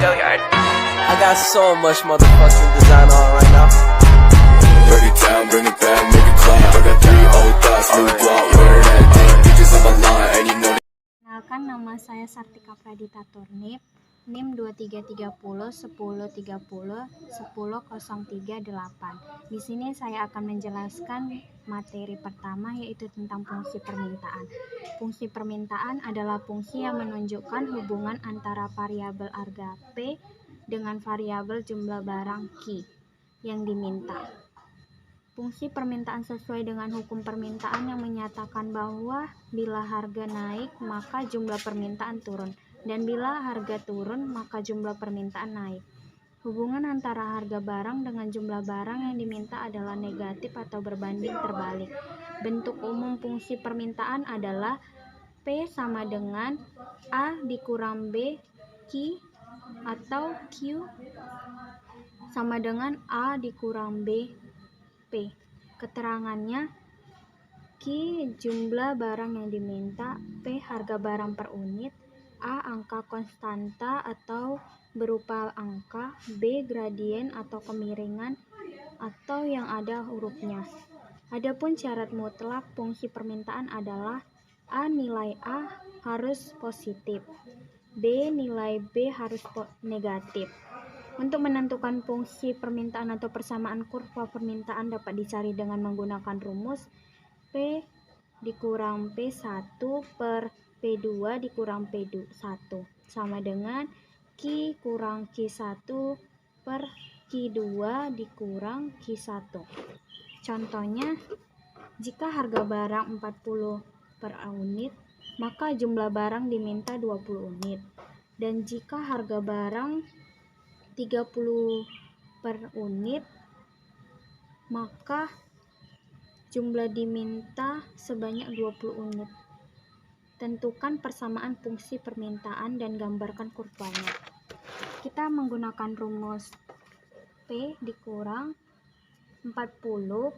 Billiard. I got so much motherfucking design on right now. Break it down, bring it back, make it clap. I got 3 old thoughts, new block, where that thing. Bitches on my line, and you know. Kenalkan, nama saya Sartika Pradita Turnip, NIM 2330 1030 10038. Di sini saya akan menjelaskan materi pertama, yaitu tentang fungsi permintaan. Fungsi permintaan adalah fungsi yang menunjukkan hubungan antara variabel harga P dengan variabel jumlah barang Q yang diminta. Fungsi permintaan sesuai dengan hukum permintaan yang menyatakan bahwa bila harga naik maka jumlah permintaan turun, dan bila harga turun maka jumlah permintaan naik. Hubungan antara harga barang dengan jumlah barang yang diminta adalah negatif atau berbanding terbalik. Bentuk umum fungsi permintaan adalah P sama dengan A dikurang B Q, atau Q sama dengan A dikurang B P. Keterangannya, Q jumlah barang yang diminta, P harga barang per unit, A angka konstanta atau berupa angka, B gradien atau kemiringan atau yang ada hurufnya. Adapun syarat mutlak fungsi permintaan adalah A nilai A harus positif, B nilai B harus negatif. Untuk menentukan fungsi permintaan atau persamaan kurva permintaan dapat dicari dengan menggunakan rumus P dikurang P1 per P2 dikurang P1 sama dengan Q kurang Q1 per Q2 dikurang Q1. Contohnya, jika harga barang 40 per unit, maka jumlah barang diminta 20 unit. Dan jika harga barang 30 per unit, maka jumlah diminta sebanyak 20 unit. Tentukan persamaan fungsi permintaan dan gambarkan kurvanya. Kita menggunakan rumus P dikurang 40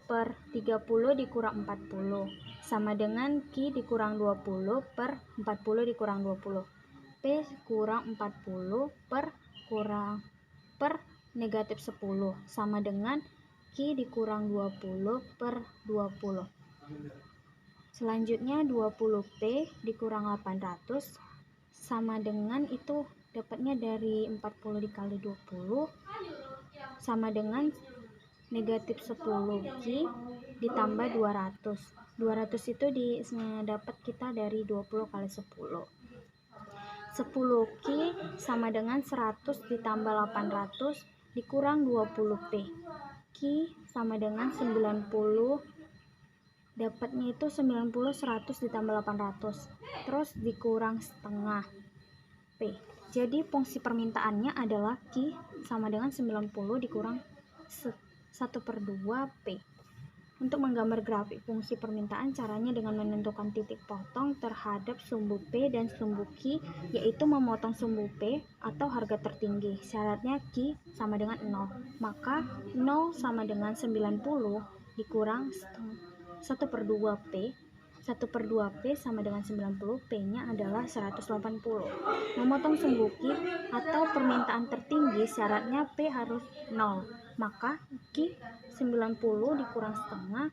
per 30 dikurang 40 sama dengan Q dikurang 20 per 40 dikurang 20. P kurang 40 per negatif 10 sama dengan Q dikurang 20 per 20. Selanjutnya 20P dikurang 800 sama dengan, itu dapatnya dari 40 dikali 20 sama dengan negatif 10Q ditambah 200. 200 itu dapat kita dari 20 kali 10. 10Q sama dengan 100 ditambah 800 dikurang 20P. Q sama dengan 90, dapatnya itu 90 100 ditambah 800, terus dikurang setengah P. Jadi fungsi permintaannya adalah Q sama dengan 90 dikurang 1/2 P. Untuk menggambar grafik fungsi permintaan, caranya dengan menentukan titik potong terhadap sumbu P dan sumbu Q, yaitu memotong sumbu P atau harga tertinggi. Syaratnya Q sama dengan 0, maka 0 sama dengan 90 dikurang 1/2 P. 1/2 P sama dengan 90, P-nya adalah 180. Memotong sumbu Q atau permintaan tertinggi, syaratnya P harus 0, maka Q 90 dikurang setengah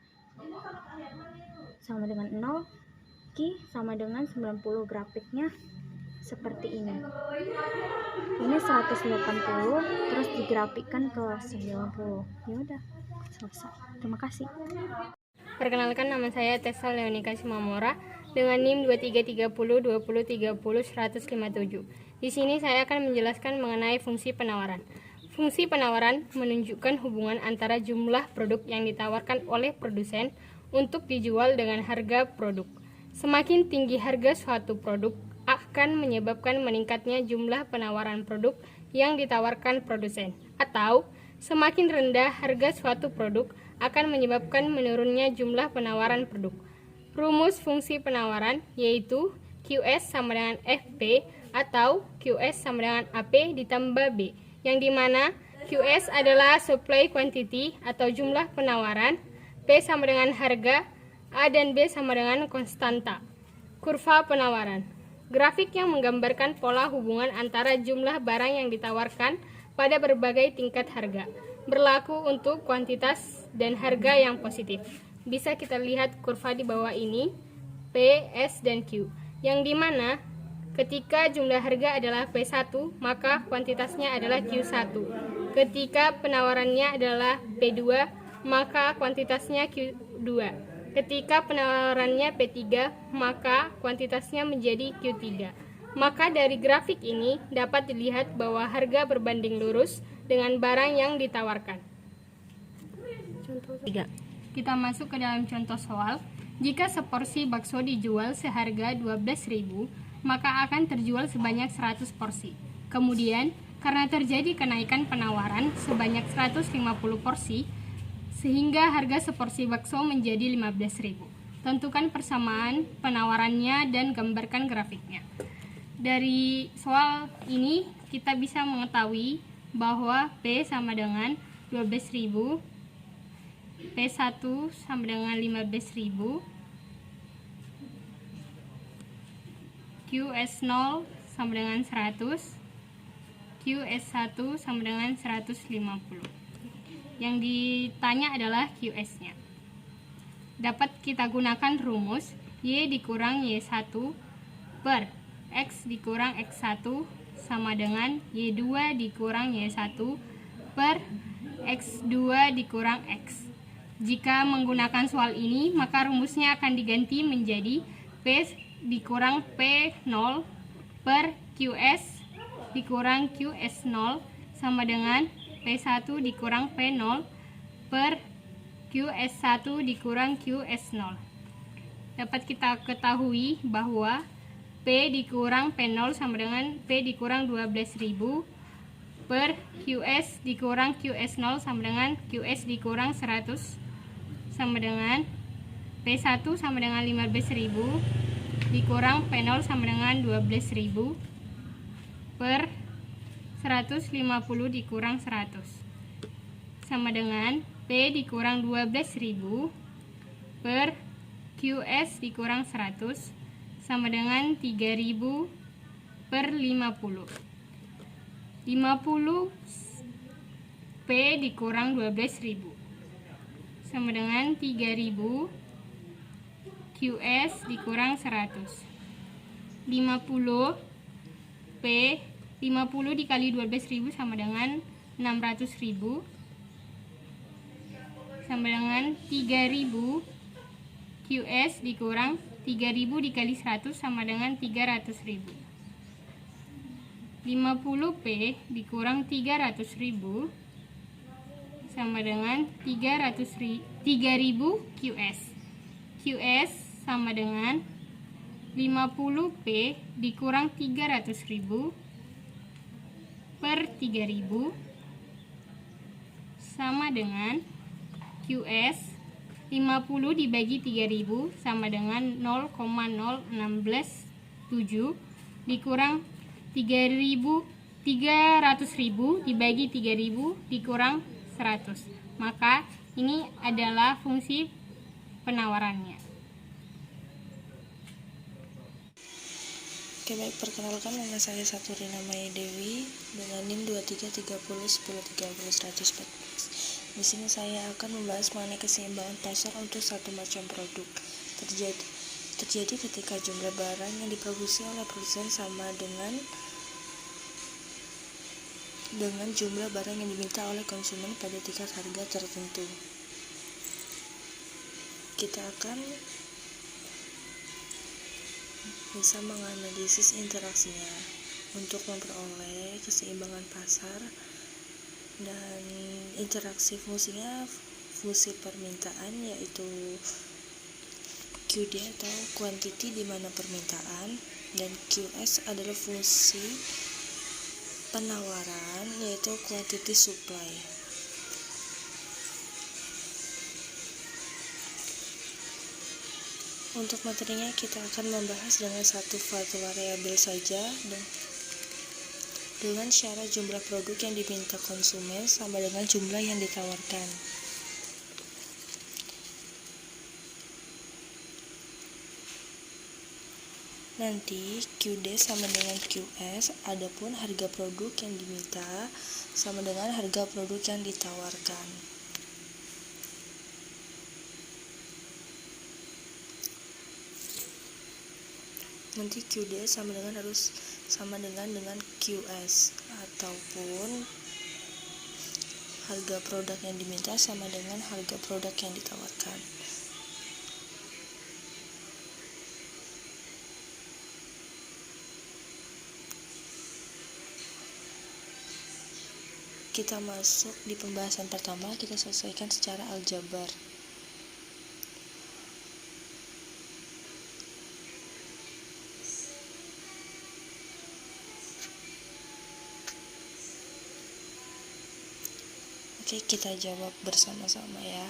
sama dengan 0, Q sama dengan 90. Grafiknya seperti ini. Ini 180 terus digrafikkan ke 90. Ya udah, selesai. Terima kasih. Perkenalkan, nama saya Tessa Leonika Simamora dengan NIM 2330 2030 157. Di sini saya akan menjelaskan mengenai fungsi penawaran. Fungsi penawaran menunjukkan hubungan antara jumlah produk yang ditawarkan oleh produsen untuk dijual dengan harga produk. Semakin tinggi harga suatu produk akan menyebabkan meningkatnya jumlah penawaran produk yang ditawarkan produsen, atau semakin rendah harga suatu produk akan menyebabkan menurunnya jumlah penawaran produk. Rumus fungsi penawaran yaitu QS sama dengan FP atau QS sama dengan AP ditambah B, yang dimana QS adalah supply quantity atau jumlah penawaran, P sama dengan harga, A dan B sama dengan konstanta. Kurva penawaran. Grafik yang menggambarkan pola hubungan antara jumlah barang yang ditawarkan pada berbagai tingkat harga, berlaku untuk kuantitas dan harga yang positif. Bisa kita lihat kurva di bawah ini, P, S, dan Q, yang dimana ketika jumlah harga adalah P1, maka kuantitasnya adalah Q1. Ketika penawarannya adalah P2, maka kuantitasnya Q2. Ketika penawarannya P3, maka kuantitasnya menjadi Q3. Maka dari grafik ini dapat dilihat bahwa harga berbanding lurus dengan barang yang ditawarkan. Contoh 3. Kita masuk ke dalam contoh soal. Jika seporsi bakso dijual seharga 12.000, maka akan terjual sebanyak 100 porsi. Kemudian, karena terjadi kenaikan penawaran sebanyak 150 porsi, sehingga harga seporsi bakso menjadi 15.000. Tentukan persamaan penawarannya dan gambarkan grafiknya. Dari soal ini kita bisa mengetahui bahwa P sama dengan 12.000, P1 sama dengan 15.000, QS0 sama dengan 100, QS1 sama dengan 150. Yang ditanya adalah QS-nya. Dapat kita gunakan rumus Y dikurang Y1 per X dikurang X1 sama dengan Y2 dikurang Y1 per X2 dikurang X. Jika menggunakan soal ini, maka rumusnya akan diganti menjadi P dikurang P0 per QS dikurang QS0 sama dengan P1 dikurang P0 per QS1 dikurang QS0. Dapat kita ketahui bahwa P dikurang P0 sama dengan P dikurang 12.000 per QS dikurang QS0 sama dengan QS dikurang 100 sama dengan P1 sama dengan 15.000 dikurang P0 sama dengan 12.000 per 150 dikurang 100 sama dengan P dikurang 12.000 per QS dikurang 100 sama dengan 3.000 per 50. 50 P dikurang 12.000 sama dengan 3.000 QS dikurang 100. 50 P 50 dikali 12.000 sama dengan 600.000 sama dengan 3.000 QS dikurang 3.000 dikali 100 sama dengan 300.000. 50 P dikurang 300.000 sama dengan 3.000 QS. QS sama dengan 50 P dikurang 300.000 per 3.000 sama dengan QS 50 dibagi 3.000 sama dengan 0,0167 dikurang 300.000 dibagi 3.000 dikurang 100. Maka ini adalah fungsi penawarannya. Oke, baik, perkenalkan, nama saya Saturi Namaya Dewi dengan NIM 23301030 114. Di sini saya akan membahas mengenai keseimbangan pasar untuk satu macam produk. Terjadi ketika jumlah barang yang diproduksi oleh produsen sama dengan jumlah barang yang diminta oleh konsumen pada tingkat harga tertentu. Kita akan bisa menganalisis interaksinya untuk memperoleh keseimbangan pasar, dan interaksi fungsinya fungsi permintaan yaitu QD atau quantity di mana permintaan, dan QS adalah fungsi penawaran yaitu quantity supply. Untuk materinya kita akan membahas dengan satu variabel saja dengan syarat jumlah produk yang diminta konsumen sama dengan jumlah yang ditawarkan. Nanti QD sama dengan QS, adapun harga produk yang diminta sama dengan harga produk yang ditawarkan. Nanti QD sama dengan QS, ataupun harga produk yang diminta sama dengan harga produk yang ditawarkan. Kita masuk di pembahasan pertama, kita selesaikan secara aljabar. Oke, kita jawab bersama-sama ya.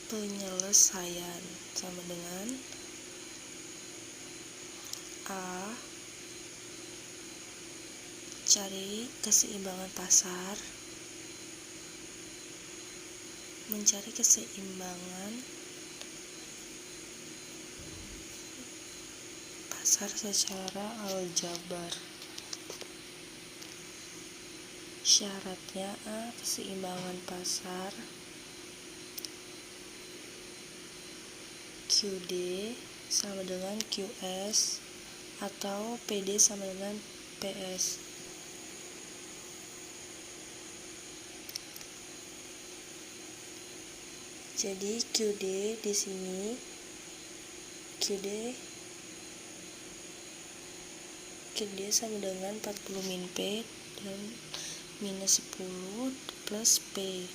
Penyelesaian sama dengan A. Cari keseimbangan pasar. Mencari keseimbangan pasar secara aljabar. Syaratnya A. Keseimbangan pasar QD sama dengan QS atau PD sama dengan PS. Jadi QD di sini QD sama dengan 40 min P dan minus 10 plus P.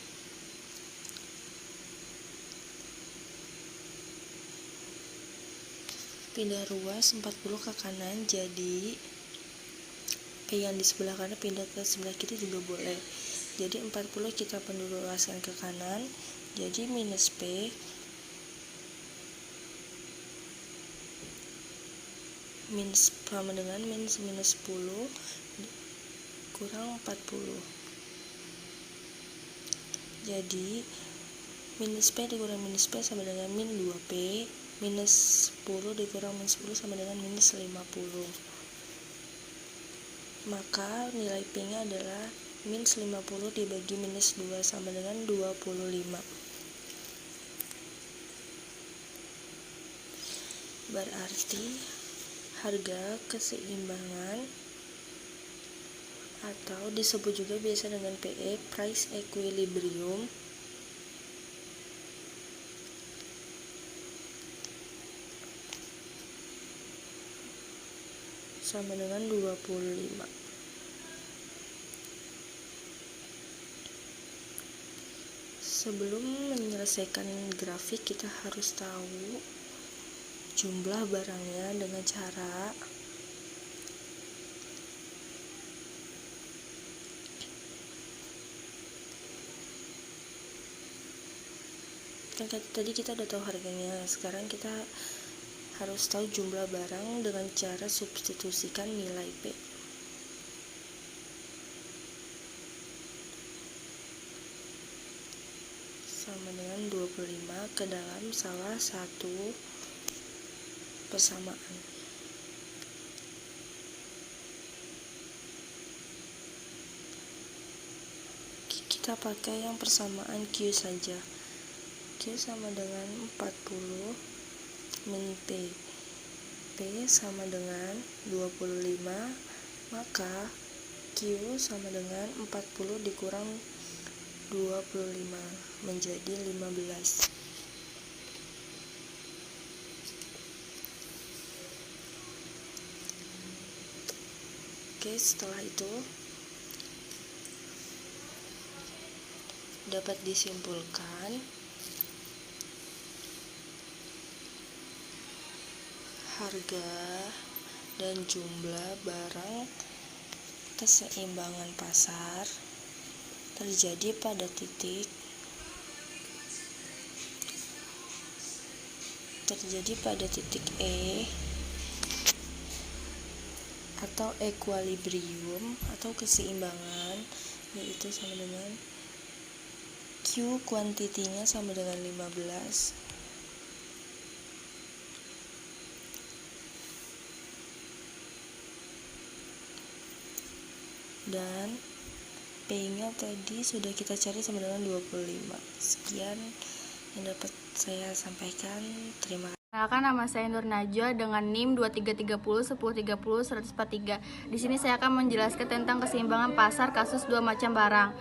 Pindah ruas 40 ke kanan, jadi P yang di sebelah kanan pindah ke sebelah kiri juga boleh. Jadi 40 kita penduruaskan ke kanan, jadi minus P minus sama dengan minus 10 kurang 40. Jadi minus P dikurang minus P sama dengan min 2P, minus 10 dikurang minus 10 sama dengan minus 50. Maka nilai P-nya adalah minus 50 dibagi minus 2 sama dengan 25. Berarti harga keseimbangan atau disebut juga biasa dengan PE, price equilibrium, sama dengan 25. Sebelum menyelesaikan grafik, kita harus tahu jumlah barangnya dengan cara tadi kita udah tahu harganya. Sekarang kita harus tahu jumlah barang dengan cara substitusikan nilai P. Sama dengan 25 ke dalam salah satu persamaan. Kita pakai yang persamaan Q saja. Q sama dengan 40 min P. P sama dengan 25, maka Q sama dengan 40 dikurang 25 menjadi 15. Oke, setelah itu dapat disimpulkan harga dan jumlah barang keseimbangan pasar terjadi pada titik E atau equilibrium atau keseimbangan, yaitu sama dengan Q kuantitinya sama dengan 15 dan P-nya tadi sudah kita cari sama dengan 25. Sekian yang dapat saya sampaikan. Terima kasih. Perkenalkan, nama saya Nur Najwa dengan NIM 2330 1030 143. Di sini saya akan menjelaskan tentang keseimbangan pasar kasus dua macam barang.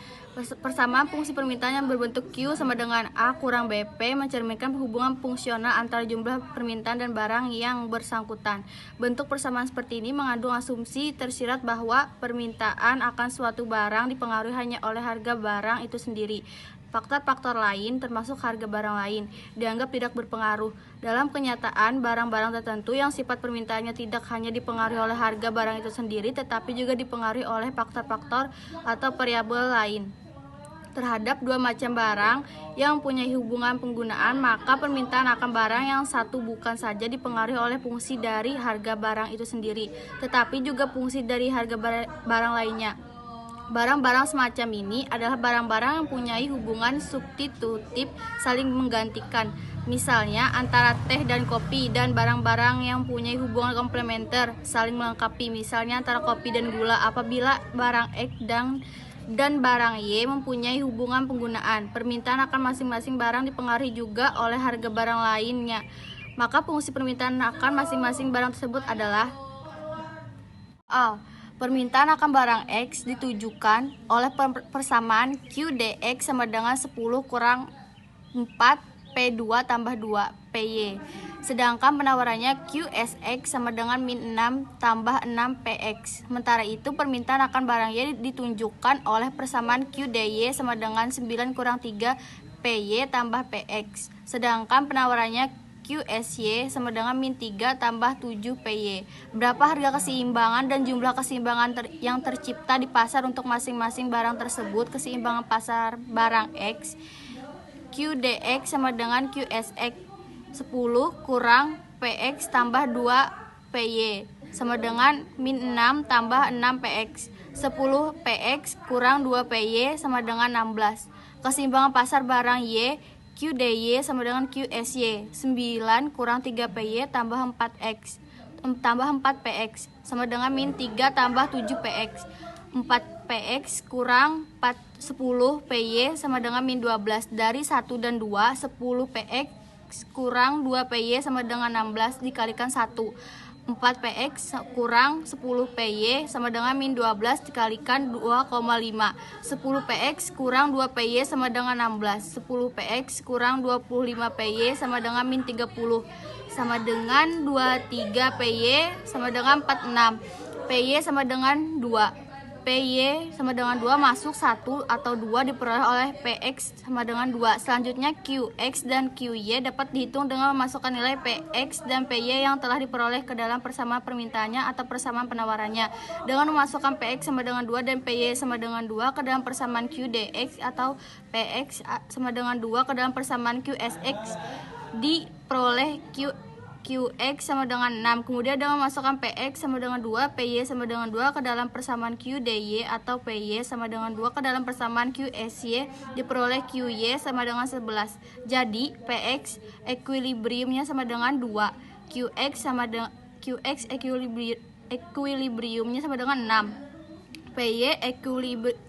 Persamaan fungsi permintaan yang berbentuk Q sama dengan A kurang BP mencerminkan hubungan fungsional antara jumlah permintaan dan barang yang bersangkutan. Bentuk persamaan seperti ini mengandung asumsi tersirat bahwa permintaan akan suatu barang dipengaruhi hanya oleh harga barang itu sendiri. Faktor-faktor lain, termasuk harga barang lain, dianggap tidak berpengaruh. Dalam kenyataan, barang-barang tertentu yang sifat permintaannya tidak hanya dipengaruhi oleh harga barang itu sendiri, tetapi juga dipengaruhi oleh faktor-faktor atau variabel lain. Terhadap dua macam barang yang mempunyai hubungan penggunaan, maka permintaan akan barang yang satu bukan saja dipengaruhi oleh fungsi dari harga barang itu sendiri, tetapi juga fungsi dari harga barang lainnya. Barang-barang semacam ini adalah barang-barang yang mempunyai hubungan substitutif saling menggantikan. Misalnya antara teh dan kopi, dan barang-barang yang mempunyai hubungan komplementer saling melengkapi. Misalnya antara kopi dan gula. Apabila barang X dan barang Y mempunyai hubungan penggunaan, permintaan akan masing-masing barang dipengaruhi juga oleh harga barang lainnya. Maka fungsi permintaan akan masing-masing barang tersebut adalah A. Permintaan akan barang X ditujukan oleh persamaan QDX sama dengan 10 kurang 4 P2 tambah 2 PY. Sedangkan penawarannya QSX sama dengan min 6 tambah 6 PX. Sementara itu permintaan akan barang Y ditunjukkan oleh persamaan QDY sama dengan 9 kurang 3 PY tambah PX. Sedangkan penawarannya QSY sama dengan min 3 tambah 7 PY. Berapa harga keseimbangan dan jumlah keseimbangan yang tercipta di pasar untuk masing-masing barang tersebut? Keseimbangan pasar barang X, QDX sama dengan QSX 10 kurang PX tambah 2 PY sama dengan min 6 tambah 6 PX. 10 PX kurang 2 PY sama dengan 16. Keseimbangan pasar barang Y, QDY sama dengan QSY 9 kurang 3 PY tambah 4X tambah 4 PX sama dengan min 3 tambah 7 PX. 4 PX kurang 10 PY sama dengan min 12. Dari 1 dan 2, 10 PX kurang 2 PY sama dengan 16 dikalikan 1. 4 PX kurang 10 PY sama dengan min 12 dikalikan 2,5. 10 PX kurang 2 PY sama dengan 16. 10 PX kurang 25 PY sama dengan min 30 sama dengan 23 PY sama dengan 46. PY sama dengan 2. PY sama dengan 2 masuk 1 atau 2 diperoleh oleh PX sama dengan 2. Selanjutnya QX dan QY dapat dihitung dengan memasukkan nilai PX dan PY yang telah diperoleh ke dalam persamaan permintaannya atau persamaan penawarannya. Dengan memasukkan PX sama dengan 2 dan PY sama dengan 2 ke dalam persamaan QDX atau PX sama dengan 2 ke dalam persamaan QSX, diperoleh QX sama dengan 6. Kemudian dengan memasukkan PX sama dengan 2, PY sama dengan 2 ke dalam persamaan QDY atau PY sama dengan 2 ke dalam persamaan QSY, diperoleh QY sama dengan 11. Jadi PX equilibriumnya sama dengan 2. QX equilibriumnya sama dengan 6. PY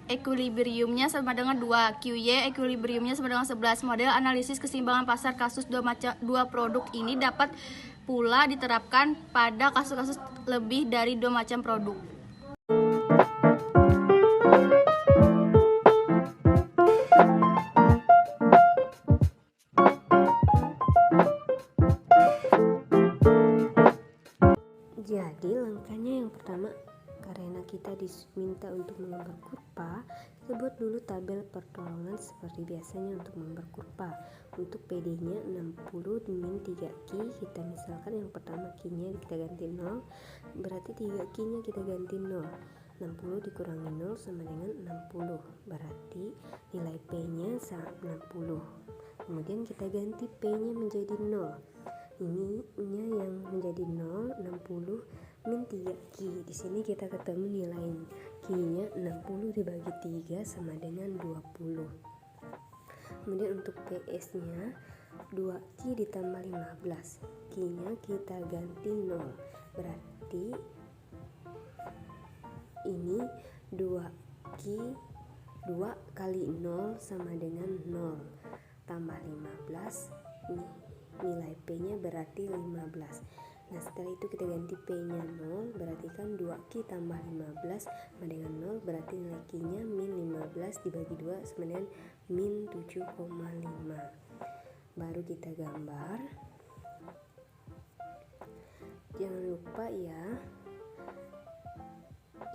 equilibriumnya sama dengan 2, QY equilibriumnya sama dengan 11. Model analisis keseimbangan pasar kasus dua produk ini dapat pula diterapkan pada kasus-kasus lebih dari 2 macam produk. Jadi langkahnya yang pertama, karena kita diminta untuk menggambar kurva, kita buat dulu tabel pertolongan seperti biasanya untuk menggambar kurva. Untuk PD-nya 60 min 3Q, kita misalkan yang pertama Q-nya kita ganti 0, berarti 3Q-nya kita ganti 0. 60 dikurangi 0 sama dengan 60, berarti nilai P-nya 60. Kemudian kita ganti P-nya menjadi 0. Ininya yang menjadi 0, 60 min 3Q. Di sini kita ketemu nilai Q-nya 60 dibagi 3 sama dengan 20. Kemudian untuk PS-nya 2Q ditambah 15. Q-nya kita ganti 0. Berarti ini 2Q 2 kali 0 sama dengan 0 tambah 15. Ini nilai P-nya berarti 15. Nah setelah itu kita ganti P-nya 0, berarti kan 2Q tambah 15 sama dengan 0, berarti nilai Q-nya min 15 dibagi 2 sama dengan min 7,5. Baru kita gambar. Jangan lupa ya,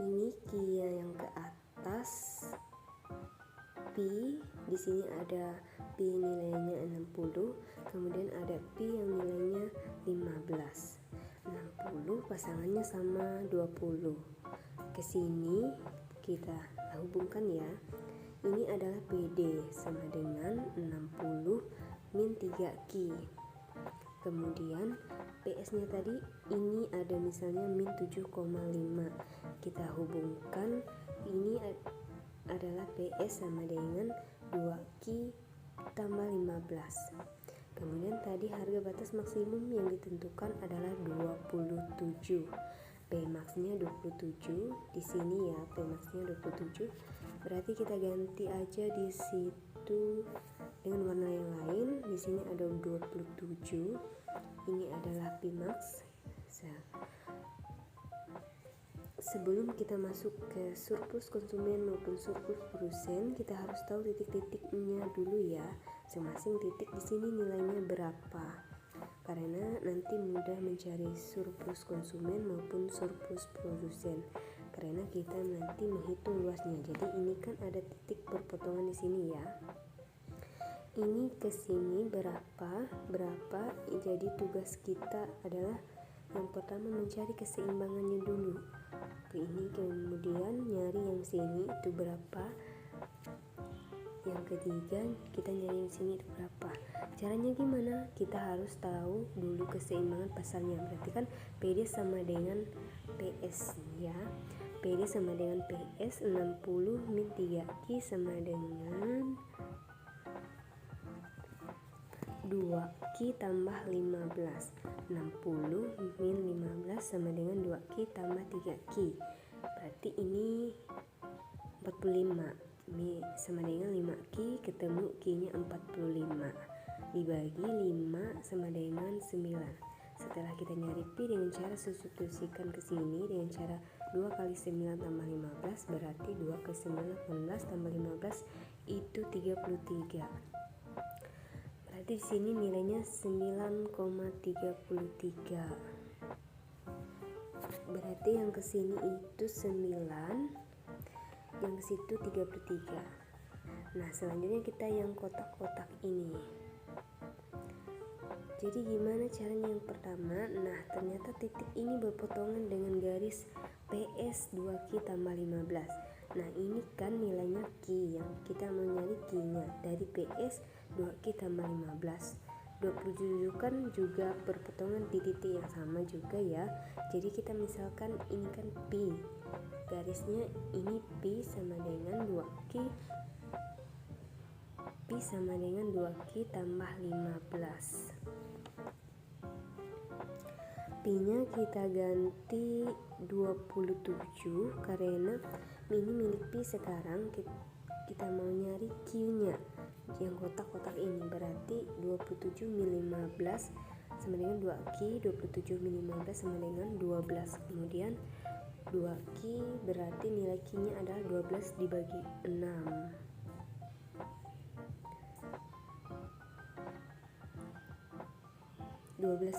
ini Q-nya yang ke atas, Pi, di sini ada Pi nilainya 60, kemudian ada Pi yang nilainya 15. 60 pasangannya sama 20. Ke sini kita hubungkan ya. Ini adalah PD sama dengan 60 min 3Q. Kemudian PS-nya tadi ini ada misalnya min 7,5. Kita hubungkan, ini adalah PS sama dengan 2Q tambah 15. Kemudian tadi harga batas maksimum yang ditentukan adalah 27. Pmax-nya 27. Di sini ya Pmax-nya 27. Berarti kita ganti aja di situ dengan warna yang lain. Di sini ada 27. Ini adalah Pmax. Sebelum kita masuk ke surplus konsumen maupun surplus produsen, kita harus tahu titik-titiknya dulu ya. Masing-masing titik di sini nilainya berapa. Karena nanti mudah mencari surplus konsumen maupun surplus produsen. Karena kita nanti menghitung luasnya. Jadi ini kan ada titik perpotongan di sini ya. Ini ke sini berapa. Jadi tugas kita adalah yang pertama mencari keseimbangannya dulu. Ini kemudian nyari yang sini itu berapa. Yang ketiga kita nyari yang sini itu berapa. Caranya gimana? Kita harus tahu dulu keseimbangan pasarnya. Berarti kan PD sama dengan PS ya. PD sama dengan PS 60 min 3Q sama dengan 2Q tambah 15. 60 min 15 sama dengan 2Q tambah 3Q. Berarti ini 45 sama dengan 5Q, ketemu Q-nya 45 dibagi 5 sama dengan 9. Setelah kita nyari Pi dengan cara substitusikan ke sini dengan cara 2 kali 9 tambah 15, berarti 2 kali 9 18 tambah 15 itu 33. Berarti di sini nilainya 9,33. Berarti yang ke sini itu 9, yang ke situ 33. Nah, selanjutnya kita yang kotak-kotak ini. Jadi gimana caranya yang pertama? Nah, ternyata titik ini berpotongan dengan garis PS 2Q tambah 15. Nah, ini kan nilainya Q, yang kita mau nyari Q-nya dari PS 2Q tambah 15. 27 kan juga berpotongan di titik yang sama juga ya. Jadi kita misalkan ini kan Pi, garisnya ini Pi sama dengan 2Q, Pi sama dengan 2Q tambah 15. Pi-nya kita ganti 27 karena ini milik Pi sekarang. Kita mau nyari Q-nya yang kotak-kotak ini, berarti 27 min 15 sama dengan 2Q, 27 min 15 sama dengan 12. Kemudian 2Q berarti nilai Q-nya adalah 12 dibagi 6.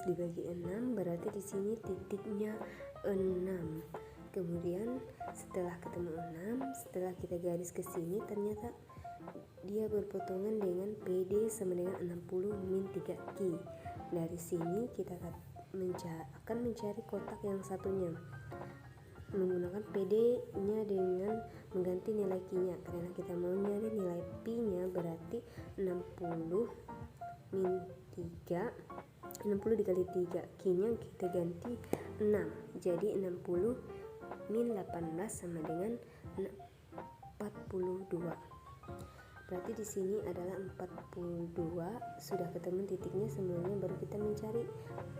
Dibagi 6 berarti di sini titiknya 6. Kemudian setelah ketemu 6, setelah kita garis ke sini ternyata dia berpotongan dengan PD sama dengan 60 min 3Q. Dari sini kita akan mencari kotak yang satunya menggunakan PD-nya dengan mengganti nilai Q-nya, karena kita mau nyari nilai Pi-nya berarti 60 min 3 60 dikali 3, Q-nya kita ganti 6, jadi 60 min 18 sama dengan 42. Berarti di sini adalah 42. Sudah ketemu titiknya semuanya, baru kita mencari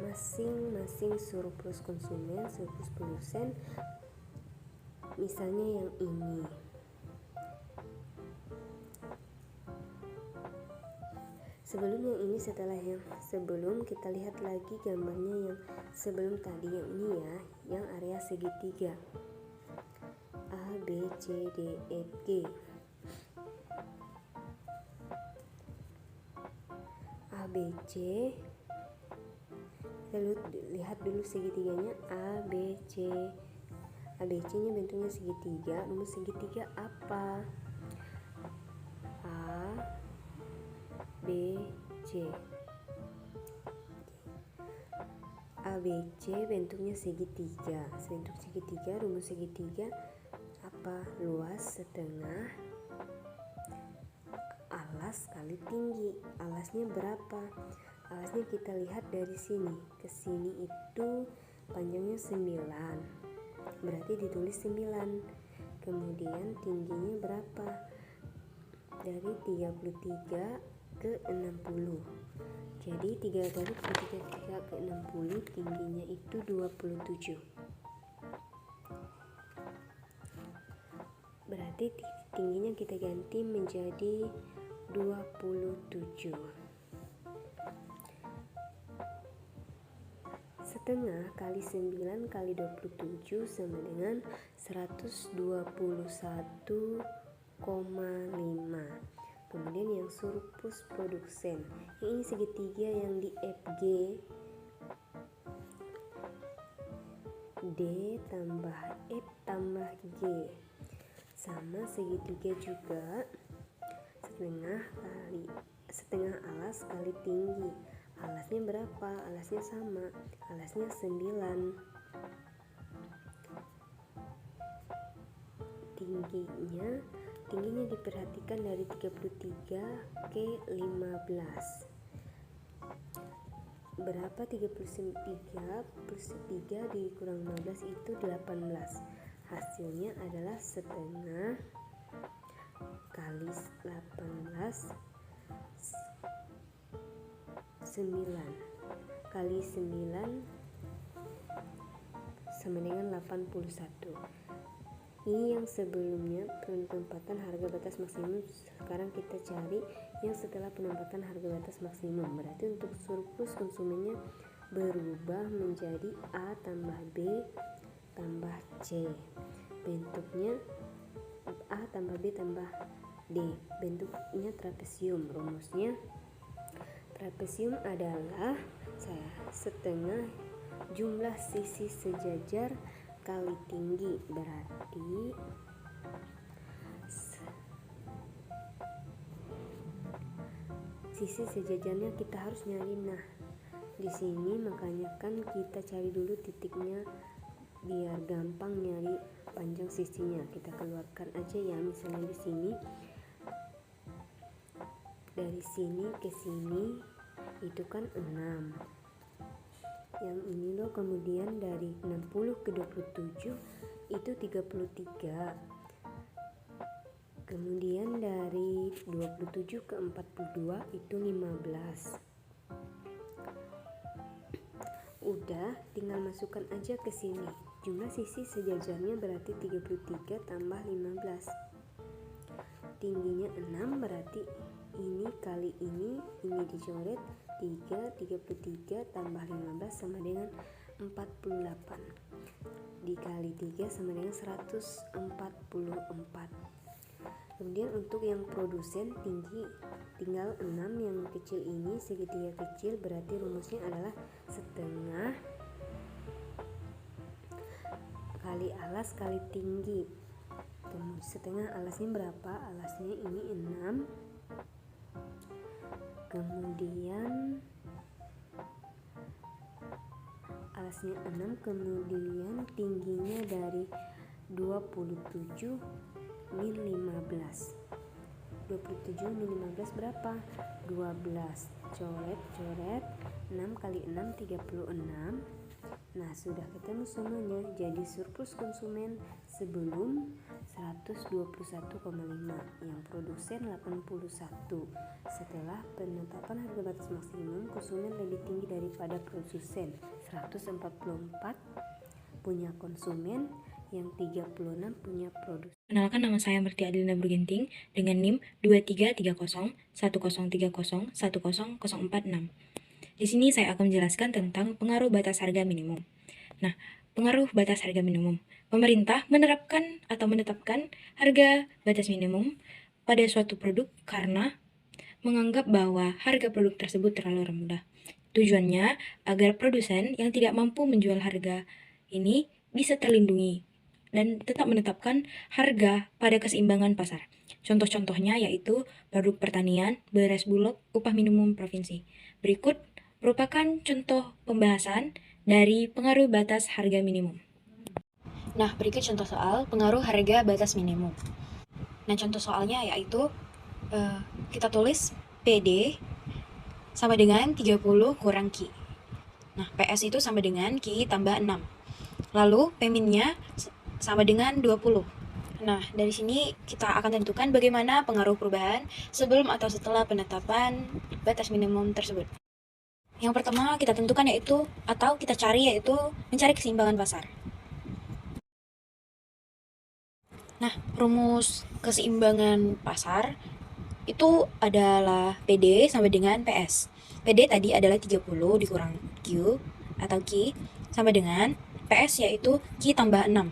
masing-masing surplus konsumen, surplus produsen. Misalnya yang ini. Sebelum yang ini, setelah yang sebelum, kita lihat lagi gambarnya yang sebelum tadi, yang ini ya, yang area segitiga A, B, C, D, E, G. A, B, C. Lalu lihat dulu segitiganya A, B, C. A, B, C nya bentuknya segitiga. Rumus segitiga apa? A, B, C. A, B, C bentuknya segitiga. Bentuk segitiga, rumus segitiga apa? Luas setengah alas kali tinggi. Alasnya berapa? Alasnya kita lihat dari sini ke sini itu panjangnya 9, berarti ditulis 9. Kemudian tingginya berapa? Dari 33 ke 60. Jadi 3 kali 33 ke 60, tingginya itu 27. Berarti tingginya kita ganti menjadi 27. Setengah kali 9 kali 27 sama dengan 121,5. Kemudian yang surplus produsen, yang ini segitiga yang di FG, D tambah F tambah G, sama segitiga juga, setengah alas kali tinggi. Alasnya berapa? Alasnya sama, alasnya 9. Tingginya diperhatikan dari 33 ke 15. Berapa 33 plus 3 dikurang 15 itu 18. Hasilnya adalah setengah kali 18, 9 kali 9 sama dengan 81. Ini yang sebelumnya penempatan harga batas maksimum. Sekarang kita cari yang setelah penempatan harga batas maksimum. Berarti untuk surplus konsumennya berubah menjadi A tambah B tambah C. Bentuknya A tambah B tambah D. Bentuknya trapesium. Rumusnya trapesium adalah setengah jumlah sisi sejajar kali tinggi. Berarti sisi sejajarnya kita harus nyari. Nah, di sini makanya kan kita cari dulu titiknya biar gampang nyari panjang sisinya. Kita keluarkan aja ya, misalnya di sini, dari sini ke sini itu kan 6. Yang ini loh, kemudian dari 60 ke 27 itu 33. Kemudian dari 27 ke 42 itu 15. Udah, tinggal masukkan aja ke sini. Jumlah sisi sejajarnya berarti 33 tambah 15. Tingginya 6, berarti ini kali ini dicoret 33 tambah 15 sama dengan 48. Dikali 3 sama dengan 144. Kemudian untuk yang produsen tinggi tinggal 6, yang kecil ini segitiga kecil, berarti rumusnya adalah setengah kali alas kali tinggi. Setengah alasnya berapa? Alasnya ini 6. Kemudian alasnya 6, kemudian tingginya dari 27 min 15. 27 min 15 berapa? 12. Coret 6 kali 6 36. Nah, sudah ketemu semuanya. Jadi surplus konsumen sebelum 121,5, yang produsen 81. Setelah penetapan harga batas maksimum, konsumen lebih tinggi daripada produsen 144 punya konsumen, yang 36 punya produsen. Kenalkan, nama saya Merti Adilina Burginting dengan NIM 233010301046. Di sini saya akan menjelaskan tentang pengaruh batas harga minimum. Nah, pengaruh batas harga minimum. Pemerintah menerapkan atau menetapkan harga batas minimum pada suatu produk karena menganggap bahwa harga produk tersebut terlalu rendah. Tujuannya agar produsen yang tidak mampu menjual harga ini bisa terlindungi dan tetap menetapkan harga pada keseimbangan pasar. Contoh-contohnya yaitu produk pertanian, beras bulog, upah minimum provinsi. Berikut merupakan contoh pembahasan dari pengaruh batas harga minimum. Nah, berikut contoh soal pengaruh harga batas minimum. Nah, contoh soalnya yaitu kita tulis PD sama dengan 30 kurang Q. Nah, PS itu sama dengan Q tambah 6. Lalu P-nya sama dengan 20. Nah, dari sini kita akan tentukan bagaimana pengaruh perubahan sebelum atau setelah penetapan batas minimum tersebut. Yang pertama kita tentukan yaitu, atau kita cari yaitu, mencari keseimbangan pasar. Nah, rumus keseimbangan pasar itu adalah PD sama dengan PS. PD tadi adalah 30 dikurang Q atau Q sama dengan PS yaitu Q tambah 6.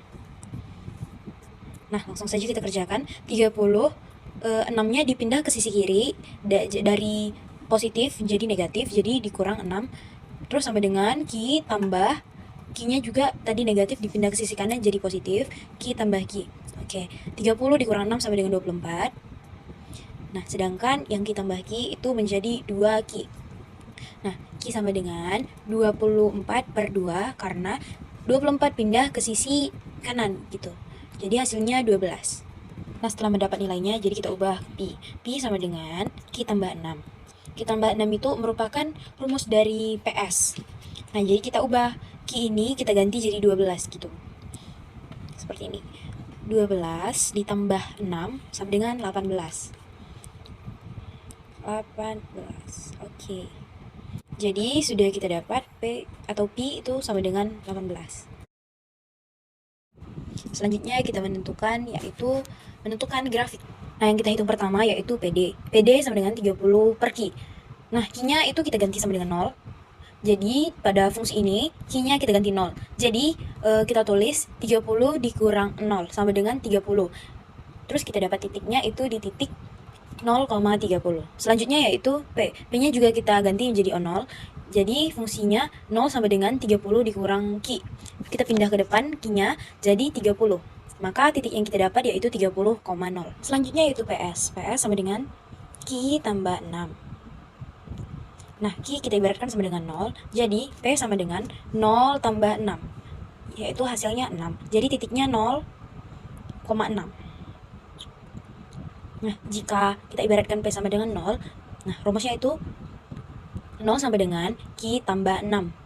Nah, langsung saja kita kerjakan. 30, 6-nya dipindah ke sisi kiri, dari positif jadi negatif, jadi dikurang 6. Terus sama dengan Q tambah, Q-nya juga tadi negatif dipindah ke sisi kanan jadi positif, Q tambah Q. Oke, 30 dikurang 6 sama dengan 24. Nah, sedangkan yang Q tambah Q itu menjadi 2Q. Nah, Q sama dengan 24 per 2 karena 24 pindah ke sisi kanan gitu. Jadi hasilnya 12. Nah, setelah mendapat nilainya, jadi kita ubah Pi. Pi sama dengan Q tambah 6. Q tambah 6 itu merupakan rumus dari PS. Nah, jadi kita ubah Q ini, kita ganti jadi 12 gitu. Seperti ini. 12 ditambah 6 sama dengan 18. 18. Oke. Jadi sudah kita dapat P atau Pi itu sama dengan 18. Selanjutnya kita menentukan grafik. Nah, yang kita hitung pertama yaitu PD. PD sama dengan 30 per Q. Nah, Q-nya itu kita ganti sama dengan 0. Jadi pada fungsi ini Q-nya kita ganti 0. Jadi kita tulis 30 dikurang 0 sama dengan 30. Terus kita dapat titiknya itu di titik 0,30. Selanjutnya yaitu P. P-nya juga kita ganti menjadi 0. Jadi fungsinya 0 sama dengan 30 dikurang Q. Kita pindah ke depan Q-nya jadi 30. Maka titik yang kita dapat yaitu 30,0. Selanjutnya yaitu PS. PS sama dengan Q tambah 6. Nah, Q kita ibaratkan sama dengan 0. Jadi P sama dengan 0 tambah 6. Yaitu hasilnya 6. Jadi titiknya 0,6. Nah, jika kita ibaratkan P sama dengan 0, nah rumusnya itu 0 sama dengan Q tambah 6.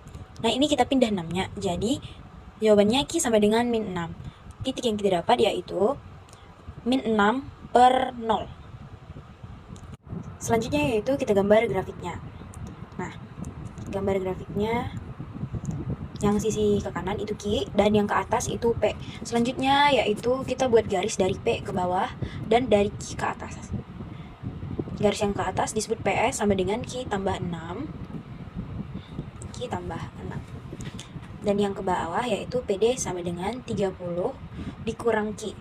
Nah, ini kita pindah 6-nya. Jadi jawabannya Q sama dengan min 6. Titik yang kita dapat yaitu min 6 per 0. Selanjutnya yaitu kita gambar grafiknya. Nah, gambar grafiknya yang sisi ke kanan itu Q dan yang ke atas itu P. Selanjutnya yaitu kita buat garis dari P ke bawah dan dari Q ke atas. Garis yang ke atas disebut PS sama dengan Q tambah 6. Q tambah 6. Dan yang ke bawah yaitu PD sama dengan 30 dikurang Q.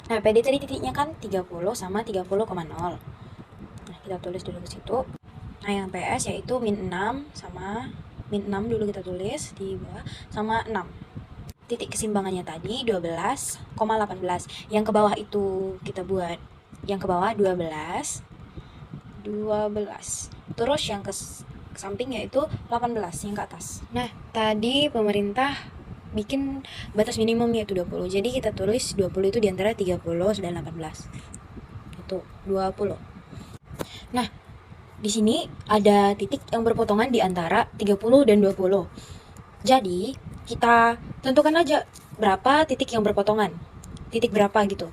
Nah, PD tadi titiknya kan 30 sama 30,0. Nah, kita tulis dulu ke situ. Nah, yang PS yaitu min 6 sama min 6 dulu kita tulis di bawah sama 6. Titik keseimbangannya tadi 12,18. Yang ke bawah itu kita buat yang ke bawah 12. Terus yang ke samping yaitu 18 yang ke atas. Nah, tadi pemerintah bikin batas minimum yaitu 20. Jadi kita tulis 20 itu di antara 30 dan 18. yaitu 20. Nah, di sini ada titik yang berpotongan di antara 30 dan 20. Jadi, kita tentukan aja berapa titik yang berpotongan. Titik berapa gitu.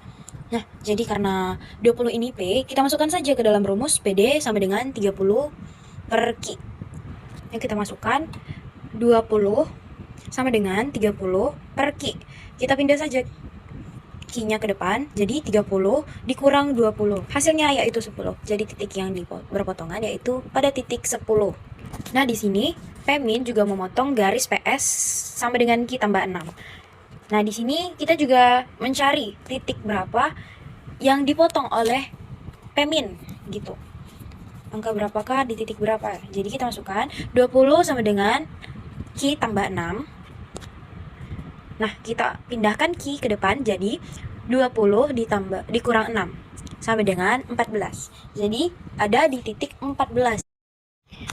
Nah, jadi karena 20 ini P, kita masukkan saja ke dalam rumus PD sama dengan 30 per Q. Yang kita masukkan 20 sama dengan 30 per Q. Kita pindah saja Q-nya ke depan, jadi 30 dikurang 20. Hasilnya yaitu 10. Jadi titik yang berpotongan yaitu pada titik 10. Nah, di sini P-min juga memotong garis PS sama dengan Q tambah 6. Nah, di sini kita juga mencari titik berapa yang dipotong oleh P-min gitu. Angka berapakah di titik berapa? Jadi kita masukkan 20 sama dengan Q tambah 6. Nah, kita pindahkan Q ke depan, jadi 20 dikurang 6 sama dengan 14. Jadi ada di titik 14.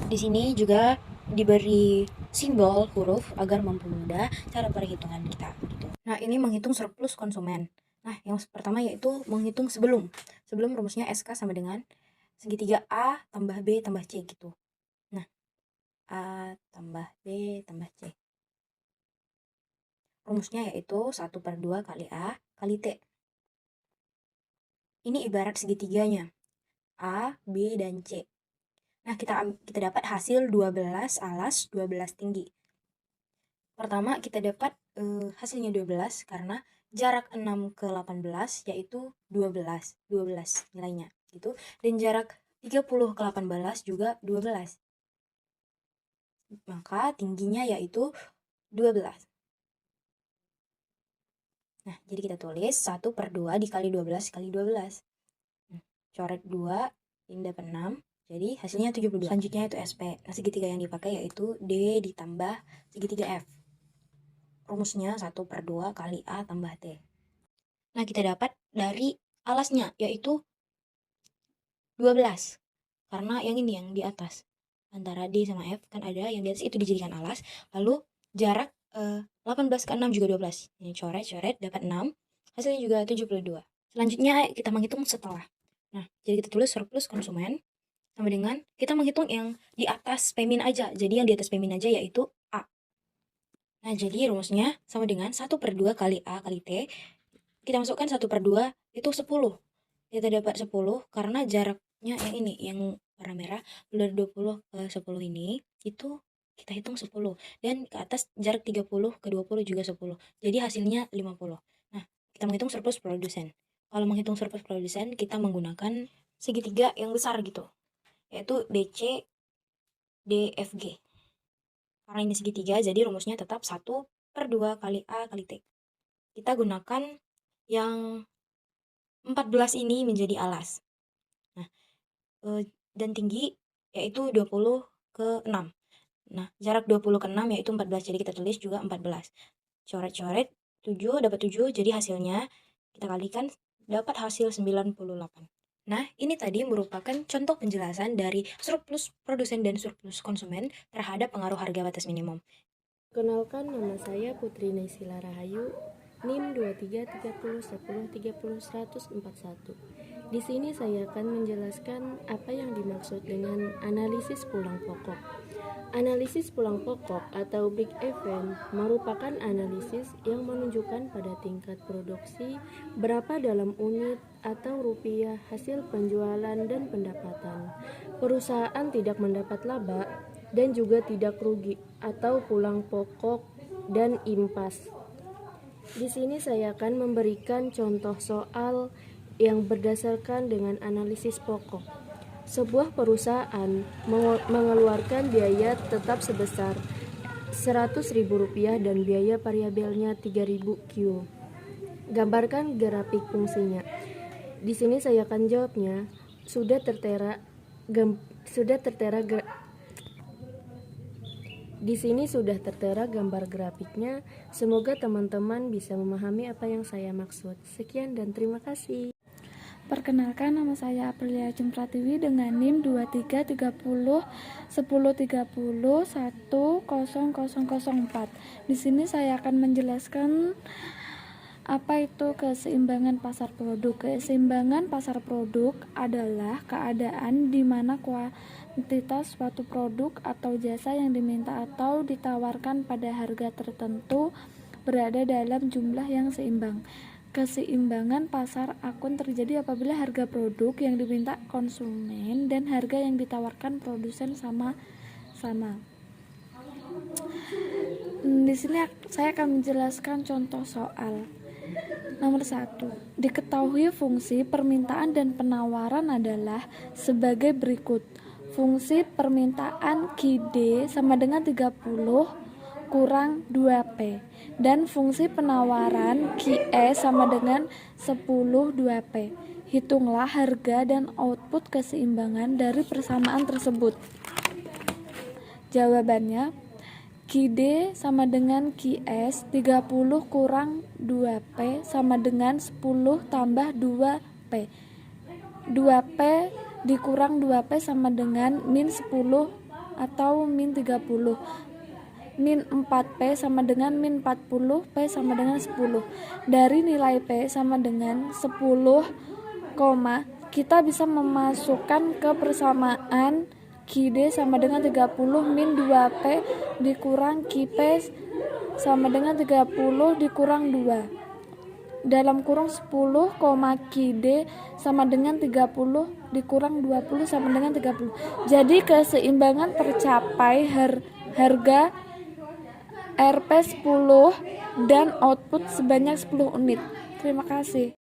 Di sini juga diberi simbol huruf agar mempermudah cara perhitungan kita gitu. Nah, ini menghitung surplus konsumen. Nah, yang pertama yaitu menghitung sebelum rumusnya SK sama dengan segitiga A tambah B tambah C gitu. Nah, A tambah B tambah C. Rumusnya yaitu 1/2 kali A kali T. Ini ibarat segitiganya, A, B, dan C. Nah, kita dapat hasil 12 alas, 12 tinggi. Pertama, kita dapat hasilnya 12 karena jarak 6 ke 18 yaitu 12 nilainya gitu. Dan jarak 30 ke 18 juga 12. Maka tingginya yaitu 12. Nah, jadi kita tulis 1/2 dikali 12 kali 12. Coret 2, ini dapat 6. Jadi hasilnya 72. Selanjutnya itu SP. Nah, segitiga yang dipakai yaitu D ditambah segitiga F. Rumusnya 1/2 kali A tambah T. Nah, kita dapat dari alasnya yaitu 12. Karena yang ini yang di atas. Antara D sama F kan ada yang di atas itu dijadikan alas. Lalu jarak 18 ke 6 juga 12. Ini coret dapat 6. Hasilnya juga 72. Selanjutnya kita menghitung setelah. Nah, jadi kita tulis surplus konsumen sama dengan kita menghitung yang di atas P-min aja. Jadi yang di atas P-min aja yaitu A. Nah, jadi rumusnya sama dengan 1/2 kali A kali T. Kita masukkan 1/2 itu 10. Kita dapat 10 karena jaraknya yang ini, yang warna merah, dari 20 ke 10 ini, itu kita hitung 10. Dan ke atas jarak 30 ke 20 juga 10. Jadi hasilnya 50. Nah, kita menghitung surplus produsen. Kalau menghitung surplus produsen, kita menggunakan segitiga yang besar gitu, yaitu DC, DFG. Karena ini segitiga, jadi rumusnya tetap 1/2 kali A kali T. Kita gunakan yang 14 ini menjadi alas. Nah, dan tinggi yaitu 20 ke 6. Nah, jarak 20 ke 6 yaitu 14, jadi kita tulis juga 14. Coret-coret 7 dapat 7, jadi hasilnya kita kalikan dapat hasil 98. Nah, ini tadi merupakan contoh penjelasan dari surplus produsen dan surplus konsumen terhadap pengaruh harga batas minimum. Kenalkan, nama saya Putri Naysila Rahayu, NIM 233010301041. Di sini saya akan menjelaskan apa yang dimaksud dengan analisis pulang pokok. Analisis pulang pokok atau big event merupakan analisis yang menunjukkan pada tingkat produksi berapa dalam unit atau rupiah hasil penjualan dan pendapatan. Perusahaan tidak mendapat laba dan juga tidak rugi atau pulang pokok dan impas. Di sini saya akan memberikan contoh soal yang berdasarkan dengan analisis pokok. Sebuah perusahaan mengeluarkan biaya tetap sebesar Rp100.000 dan biaya variabelnya 3.000 Q. Gambarkan grafik fungsinya. Di sini saya akan jawabnya. Di sini sudah tertera gambar grafiknya. Semoga teman-teman bisa memahami apa yang saya maksud. Sekian dan terima kasih. Perkenalkan, nama saya Aprilia Jumpratiwi dengan NIM 233010301004. Di sini saya akan menjelaskan Apa itu keseimbangan pasar produk? Keseimbangan pasar produk adalah keadaan di mana kuantitas suatu produk atau jasa yang diminta atau ditawarkan pada harga tertentu berada dalam jumlah yang seimbang. Keseimbangan pasar akan terjadi apabila harga produk yang diminta konsumen dan harga yang ditawarkan produsen sama-sama. Di sini saya akan menjelaskan contoh soal. Nomor 1. Diketahui fungsi permintaan dan penawaran adalah sebagai berikut. Fungsi permintaan QD sama dengan 30 kurang 2P dan fungsi penawaran QE sama dengan 10 2P. Hitunglah harga dan output keseimbangan dari persamaan tersebut. Jawabannya, QD sama dengan QS 30 kurang 2P sama dengan 10 tambah 2P. 2P dikurang 2P sama dengan min 10 atau min 30. Min 4P sama dengan min 40, P sama dengan 10. Dari nilai P sama dengan 10, kita bisa memasukkan ke persamaan QD sama dengan 30 min 2P dikurang QP sama dengan 30 dikurang 2. Dalam kurung 10, QD sama dengan 30 dikurang 20 sama dengan 30. Jadi keseimbangan tercapai harga Rp 10 dan output sebanyak 10 unit. Terima kasih.